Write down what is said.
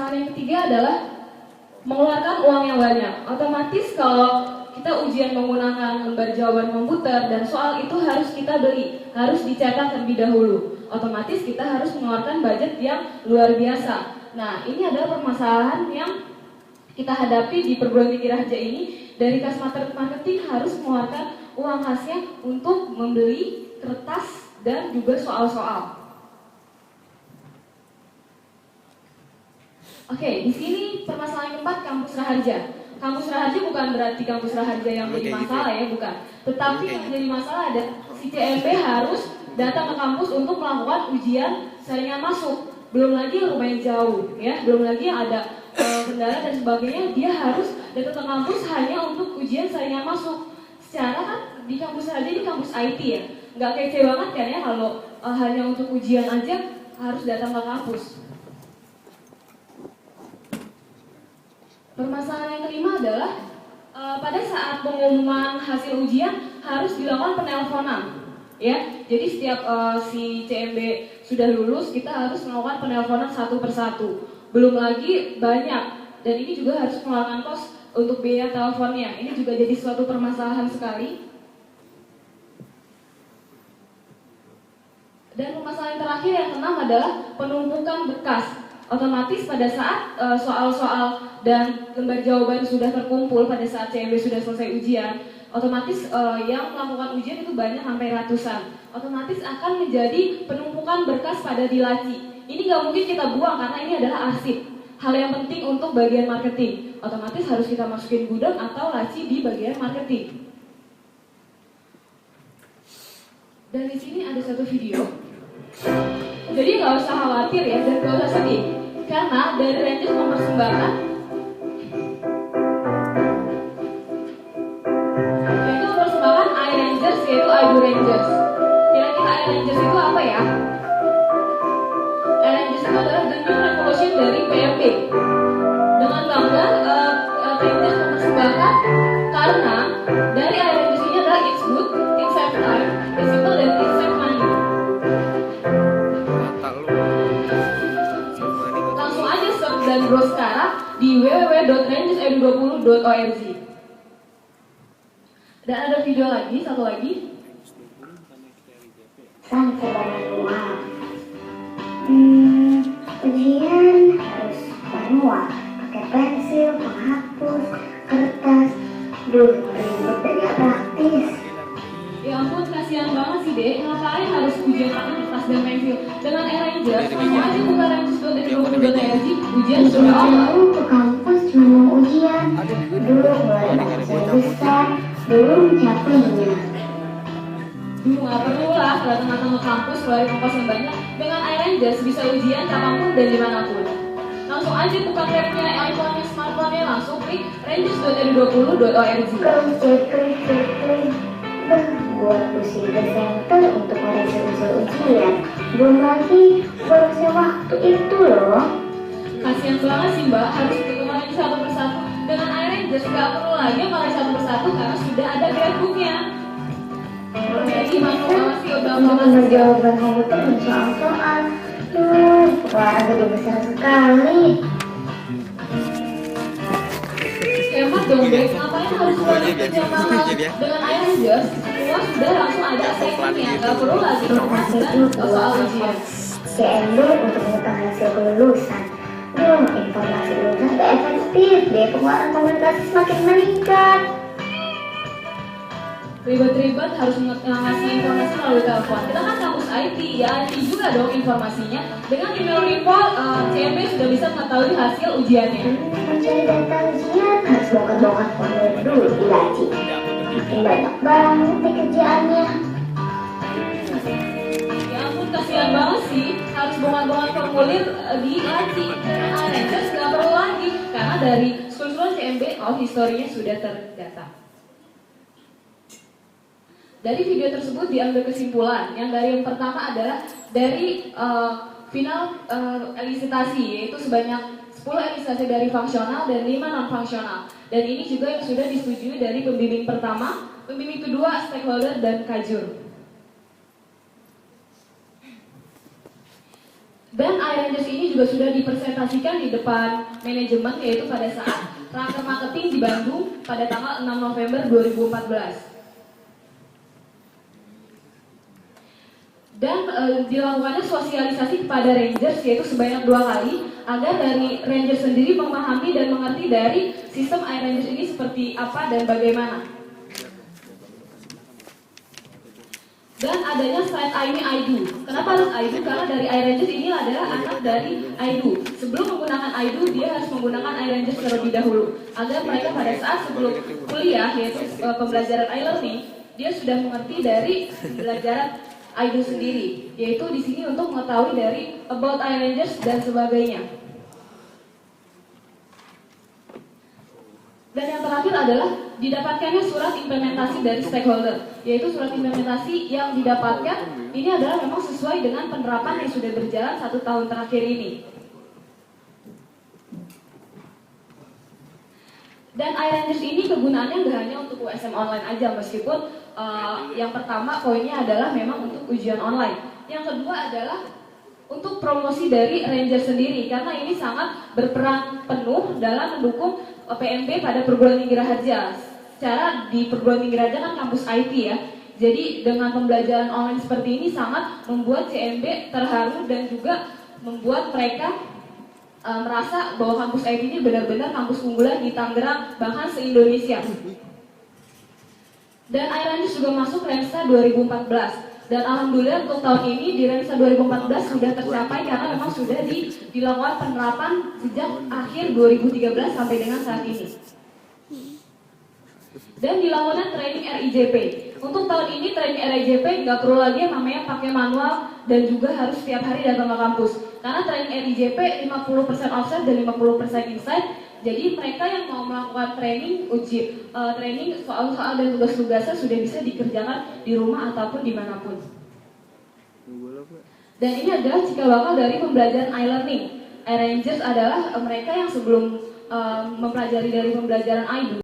Permasalahan yang ketiga adalah mengeluarkan uang yang banyak. Otomatis kalau kita ujian menggunakan lembar jawaban komputer dan soal itu harus kita beli, harus dicetak terlebih dahulu. Otomatis kita harus mengeluarkan budget yang luar biasa. Nah, ini adalah permasalahan yang kita hadapi di perguruan tinggi Raharja ini. Dari kas marketing harus mengeluarkan uang khasnya untuk membeli kertas dan juga soal-soal. Oke, di sini permasalahan keempat kampus Raharja. Kampus Raharja bukan berarti kampus Raharja yang jadi masalah ya, bukan. Tetapi yang menjadi masalah ada si CMB harus datang ke kampus untuk melakukan ujian saringan masuk. Belum lagi yang lumayan jauh, ya. Belum lagi yang ada kendala dan sebagainya. Dia harus datang ke kampus hanya untuk ujian saringan masuk. Secara kan di kampus Raharja ini kampus IT ya, nggak kece banget kan ya kalau hanya untuk ujian aja harus datang ke kampus. Permasalahan yang kelima adalah pada saat pengumuman hasil ujian harus dilakukan penelponan, ya. Jadi setiap si CMB sudah lulus, kita harus melakukan penelponan satu persatu. Belum lagi banyak, dan ini juga harus mengeluarkan kos untuk biaya teleponnya. Ini juga jadi suatu permasalahan sekali. Dan permasalahan terakhir yang keenam adalah penumpukan berkas. Otomatis pada saat soal-soal dan lembar jawaban sudah terkumpul pada saat CMB sudah selesai ujian, otomatis yang melakukan ujian itu banyak sampai ratusan. Otomatis akan menjadi penumpukan berkas pada di laci. Ini nggak mungkin kita buang karena ini adalah arsip. Hal yang penting untuk bagian marketing. Otomatis harus kita masukin gudang atau laci di bagian marketing. Dan di sini ada satu video. Jadi nggak usah khawatir ya dan nggak usah sedih, karena dari Rangers mempersembahkan yaitu mempersembahkan iRangers yaitu iDo Rangers. Kira-kira iRangers itu apa ya? iRangers itu adalah the new revolution dari PMP. Dengan bangga Rangers mempersembahkan karena dari iRangers ini adalah it's good, it's save time, it's simple dan it's save money. Dan bro sekarang di www.rangersedu20.org. Dan ada video lagi, satu lagi. Sebanyak uang. Ujian harus manual, pakai pensil, penghapus, kertas. Ribet dan gak praktis. Ya ampun, kasihan banget sih Dek. Ngapain harus ujian pakai kertas dan pensil? Dengan iRangers, langsung aja buka rangersedu20.org. Ujian sudah jauh ke kampus cuma mau ujian. Dulu mulai ujian besar, belum capeknya. Nggak perlu lah datang-datang ke kampus keluarin ongkos yang banyak. Dengan iRangers bisa ujian kapanpun dan dimanapun. Langsung aja buka tabnya, iPhone-nya, smartphone-nya, langsung klik rangersedu20.org. Klik. Buat pusing presenter untuk mereview ujian. Belum lagi borosnya waktu itu loh. Kasian banget sih Mbak, harus dikeluarin satu persatu. Dengan iRangers nggak perlu lagi kalau satu persatu karena sudah ada grabbooknya. Jadi masih udah Nomor jawaban komputer dan soal-soal. Wah, gede besar sekali. Hemat dong Bek, ngapain harus keluarin kerja mahal? Dengan iRangers, semua sudah langsung ada assignment-nya. Nggak perlu lagi memperhatikan soal ujian. CMB untuk mengetahui hasil kelulusan. Informasi lulusan gak efektif deh, pengeluaran komunikasi semakin meningkat. Ribet-ribet harus ngasih informasi melalui telepon. Kita kan kampus IT, ya IT juga dong informasinya. Dengan email report, CMB sudah bisa mengetahui hasil ujiannya. Mencari data ujian harus bongkar-bongkar formulir dulu di laci. Makin banyak banget nih kerjaannya. Ya ampun, kasihan banget sih harus bongkar-bongkar formulir di laci. Nah, iRangers nggak perlu lagi karena dari seluruh CMB historinya sudah terdata. Dari video tersebut diambil kesimpulan yang dari yang pertama adalah dari final elisitasi, yaitu sebanyak 10 elisitasi dari fungsional dan 5 non-fungsional. Dan ini juga yang sudah disetujui dari pembimbing pertama, pembimbing kedua, stakeholder, dan kajur. Dan iRangers ini juga sudah dipresentasikan di depan manajemen, yaitu pada saat raker marketing di Bandung pada tanggal 6 November 2014. Dan dilakukannya sosialisasi kepada Rangers yaitu sebanyak 2 kali agar dari Rangers sendiri memahami dan mengerti dari sistem iRangers ini seperti apa dan bagaimana. Dan adanya site ini IDO. Kenapa harus IDO? Karena dari iRangers ini adalah anak dari IDO. Sebelum menggunakan IDO, dia harus menggunakan iRangers terlebih dahulu agar mereka pada saat sebelum kuliah yaitu pembelajaran e-learning, dia sudah mengerti dari pembelajaran IDO sendiri, yaitu di sini untuk mengetahui dari about iRangers dan sebagainya. Dan yang terakhir adalah didapatkannya surat implementasi dari stakeholder, yaitu surat implementasi yang didapatkan ini adalah memang sesuai dengan penerapan yang sudah berjalan 1 tahun terakhir ini. Dan iRangers ini kegunaannya nggak hanya untuk USM online aja, meskipun yang pertama poinnya adalah memang untuk ujian online. Yang kedua adalah untuk promosi dari Rangers sendiri, karena ini sangat berperan penuh dalam mendukung PMB pada perguruan tinggi Raharja. Secara di perguruan tinggi Raharja kan kampus IT ya, jadi dengan pembelajaran online seperti ini sangat membuat CMB terharu dan juga membuat mereka merasa bahwa kampus IT ini benar-benar kampus unggulan di Tangerang, bahkan se-Indonesia. Dan iRangers juga masuk Rensa 2014. Dan alhamdulillah untuk tahun ini di Rensa 2014 sudah tercapai karena memang sudah dilakukan penerapan sejak akhir 2013 sampai dengan saat ini. Dan dilakukan training RIJP. Untuk tahun ini training RIJP nggak perlu lagi yang namanya pakai manual dan juga harus setiap hari datang ke kampus. Karena training RIJP 50% offset dan 50% inside. Jadi mereka yang mau melakukan training, training soal-soal dan tugas-tugasnya sudah bisa dikerjakan di rumah ataupun dimanapun. Dan ini adalah cikal bakal dari pembelajaran e-learning. iRangers adalah mereka yang sebelum mempelajari dari pembelajaran IDO